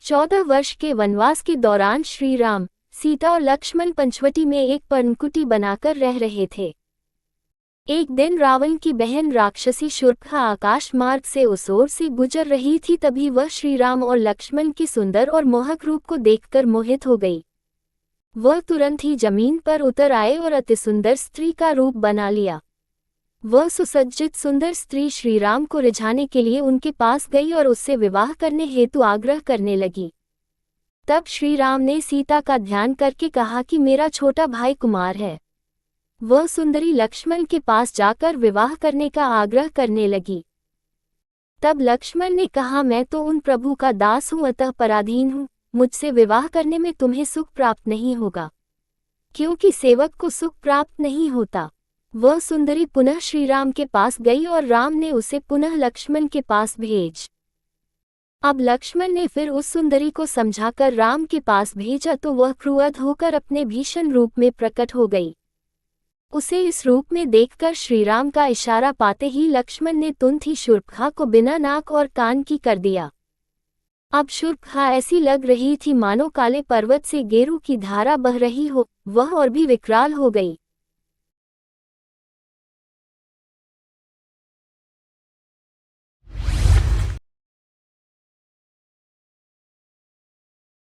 14 वर्ष के वनवास के दौरान श्री राम, सीता और लक्ष्मण पंचवटी में एक पर्णकुटी बनाकर रह रहे थे। एक दिन रावण की बहन राक्षसी शूर्पणखा आकाश मार्ग से उस ओर से गुजर रही थी। तभी वह श्री राम और लक्ष्मण के सुंदर और मोहक रूप को देखकर मोहित हो गई। वह तुरंत ही जमीन पर उतर आए और अति सुंदर स्त्री का रूप बना लिया। वह सुसज्जित सुंदर स्त्री श्री राम को रिझाने के लिए उनके पास गई और उससे विवाह करने हेतु आग्रह करने लगी। तब श्री राम ने सीता का ध्यान करके कहा कि मेरा छोटा भाई कुमार है। वह सुंदरी लक्ष्मण के पास जाकर विवाह करने का आग्रह करने लगी। तब लक्ष्मण ने कहा, मैं तो उन प्रभु का दास हूँ, अतः पराधीन हूँ। मुझसे विवाह करने में तुम्हें सुख प्राप्त नहीं होगा, क्योंकि सेवक को सुख प्राप्त नहीं होता। वह सुंदरी पुनः श्री राम के पास गई और राम ने उसे पुनः लक्ष्मण के पास भेज। अब लक्ष्मण ने फिर उस सुंदरी को समझाकर राम के पास भेजा तो वह क्रुद्ध होकर अपने भीषण रूप में प्रकट हो गई। उसे इस रूप में देखकर श्रीराम का इशारा पाते ही लक्ष्मण ने तुरंत ही शूर्पणखा को बिना नाक और कान की कर दिया। अब शूर्पणखा ऐसी लग रही थी मानो काले पर्वत से गेरू की धारा बह रही हो। वह और भी विकराल हो गई।